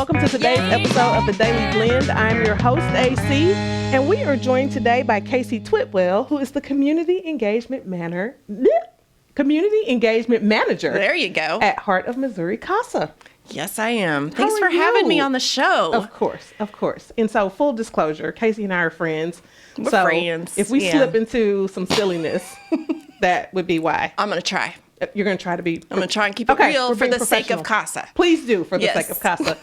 Welcome to today's episode of The Daily Blend. I'm your host, AC, and we are joined today by Casey Twidwell, who is the Community Engagement Manager. There you go. At Heart of Missouri CASA. Yes, I am. Thanks for having me on the show. Of course. And so, full disclosure, Casey and I are friends. We're friends. If we slip into some silliness, that would be why. I'm going to try. You're going to try to be... I'm going to try and keep it real for the sake of CASA. Please do, for the sake of CASA.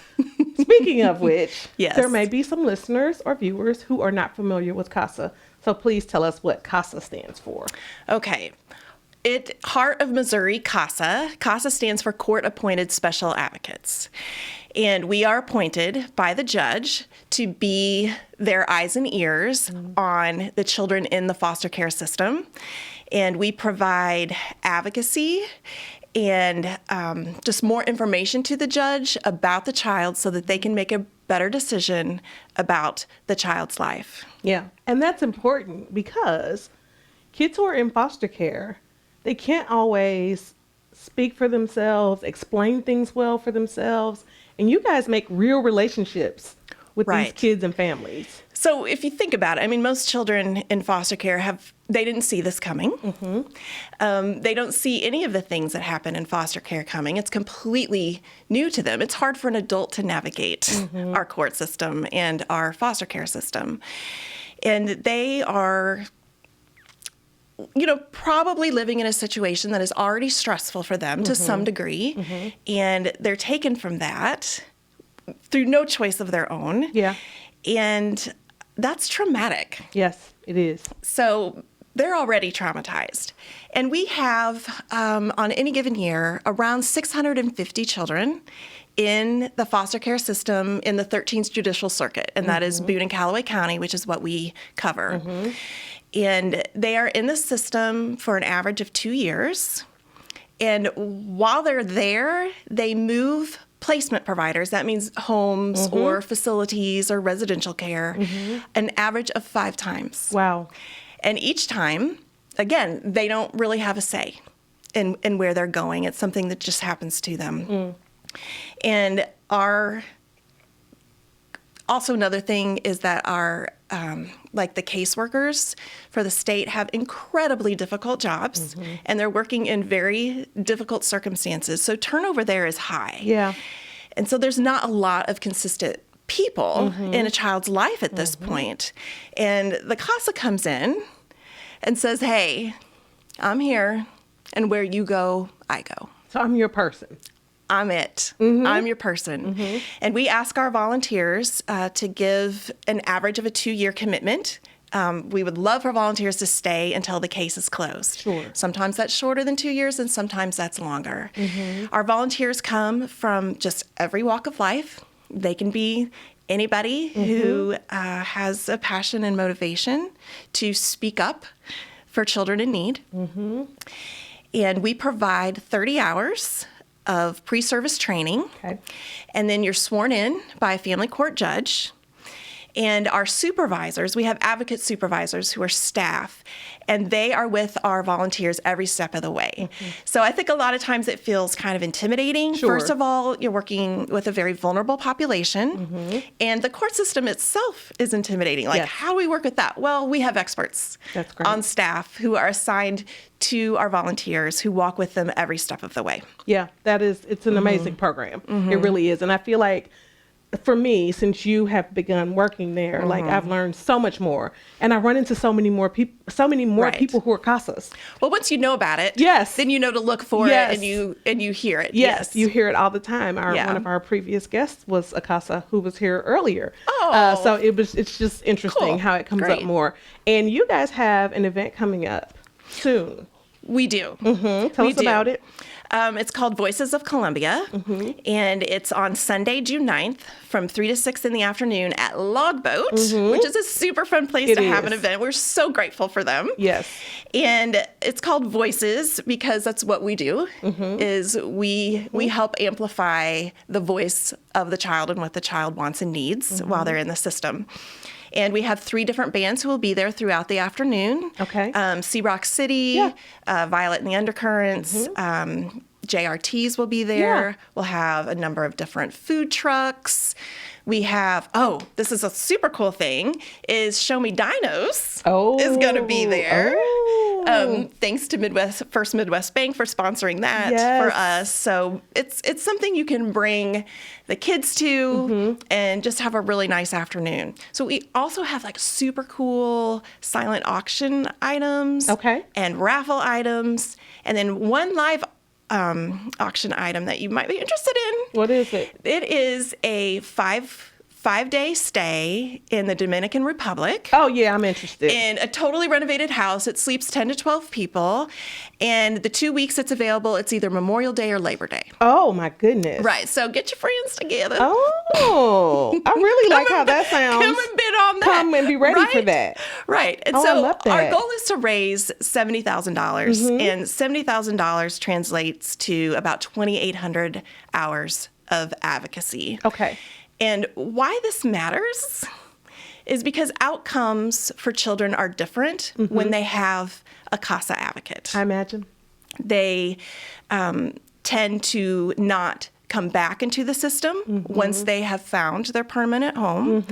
Speaking of which, there may be some listeners or viewers who are not familiar with CASA. So please tell us what CASA stands for. Okay. Heart of Missouri CASA. CASA stands for Court Appointed Special Advocates. And we are appointed by the judge to be their eyes and ears on the children in the foster care system. And we provide advocacy and just more information to the judge about the child so that they can make a better decision about the child's life. Yeah, and that's important because kids who are in foster care, they can't always speak for themselves, explain things well for themselves, and you guys make real relationships with these kids and families. So if you think about it, I mean, most children in foster care they didn't see this coming. They don't see any of the things that happen in foster care coming. It's completely new to them. It's hard for an adult to navigate our court system and our foster care system. And they are, probably living in a situation that is already stressful for them to some degree. And they're taken from that through no choice of their own. Yeah. And that's traumatic. Yes, it is. So they're already traumatized. And we have, on any given year, around 650 children in the foster care system in the 13th Judicial Circuit. And that is Boone and Callaway County, which is what we cover. And they are in the system for an average of 2 years. And while they're there, they move placement providers. That means homes or facilities or residential care, an average of 5 times. Wow. And each time, again, they don't really have a say in where they're going. It's something that just happens to them. And also another thing is that our, like the caseworkers for the state have incredibly difficult jobs, and they're working in very difficult circumstances. So turnover there is high. Yeah. And so there's not a lot of consistent people in a child's life at this point. And the CASA comes in and says, hey, I'm here, and where you go, I go. So I'm your person. I'm it. I'm your person. And we ask our volunteers to give an average of a 2-year commitment. We would love for volunteers to stay until the case is closed. Sure. Sometimes that's shorter than 2 years, and sometimes that's longer. Our volunteers come from just every walk of life. They can be anybody who has a passion and motivation to speak up for children in need. And we provide 30 hours of pre-service training. And then you're sworn in by a family court judge. And our supervisors, we have advocate supervisors who are staff, and they are with our volunteers every step of the way. So I think a lot of times it feels kind of intimidating. Sure. First of all, you're working with a very vulnerable population, and the court system itself is intimidating. Like, how do we work with that? Well, we have experts on staff who are assigned to our volunteers who walk with them every step of the way. Yeah, it's an amazing program. It really is. And I feel like, for me, since you have begun working there, like I've learned so much more, and I run into so many more people who are CASAs. Well, once you know about it, then you know to look for it, and you hear it. Yes, you hear it all the time. One of our previous guests was a CASA who was here earlier. So it's just interesting how it comes up more. And you guys have an event coming up soon. We do. Tell us about it. It's called Voices of Columbia, and it's on Sunday, June 9th from 3 to 6 in the afternoon at Logboat, which is a super fun place to have an event. We're so grateful for them. Yes. And it's called Voices because that's what we do, is we help amplify the voice of the child and what the child wants and needs while they're in the system. And we have 3 different bands who will be there throughout the afternoon. Sea Rock City, Violet and the Undercurrents, JRTs will be there. Yeah. We'll have a number of different food trucks. We have, this is a super cool thing, is Show Me Dinos is going to be there. Thanks to First Midwest Bank for sponsoring that for us. So it's something you can bring the kids to and just have a really nice afternoon. So we also have like super cool silent auction items and raffle items, and then one live auction item that you might be interested in. What is it? It is a five-day stay in the Dominican Republic. Oh, yeah, I'm interested. In a totally renovated house. It sleeps 10 to 12 people. And the 2 weeks it's available, it's either Memorial Day or Labor Day. Oh, my goodness. Right. So get your friends together. Oh, I really like how that sounds. Come and bid on that. Come and be ready for that. Right. And I love that. Our goal is to raise $70,000. And $70,000 translates to about 2,800 hours of advocacy. Okay. And why this matters is because outcomes for children are different when they have a CASA advocate. I imagine. They tend to not come back into the system once they have found their permanent home.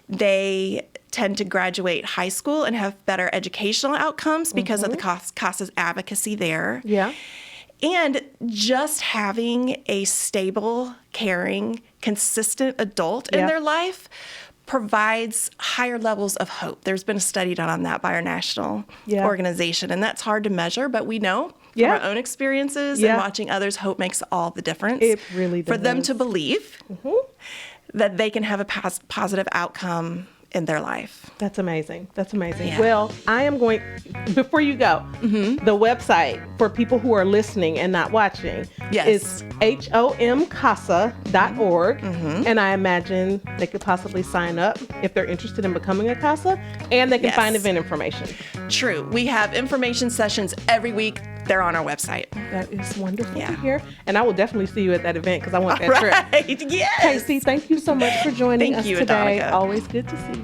They tend to graduate high school and have better educational outcomes because of the CASA's advocacy there. Yeah. And just having a stable, caring, consistent adult in their life provides higher levels of hope. There's been a study done on that by our national organization, and that's hard to measure, but we know from our own experiences and watching others, hope makes all the difference. It really does. For them to believe that they can have a positive outcome in their life. That's amazing. That's amazing. Yeah. Well, I am going, before you go, the website for people who are listening and not watching is homcasa.org. And I imagine they could possibly sign up if they're interested in becoming a CASA, and they can find event information. True. We have information sessions every week. They're on our website. That is wonderful to hear. And I will definitely see you at that event because I want that trip. Right. Yes. Casey, thank you so much for joining us you, today. Adonica. Always good to see you.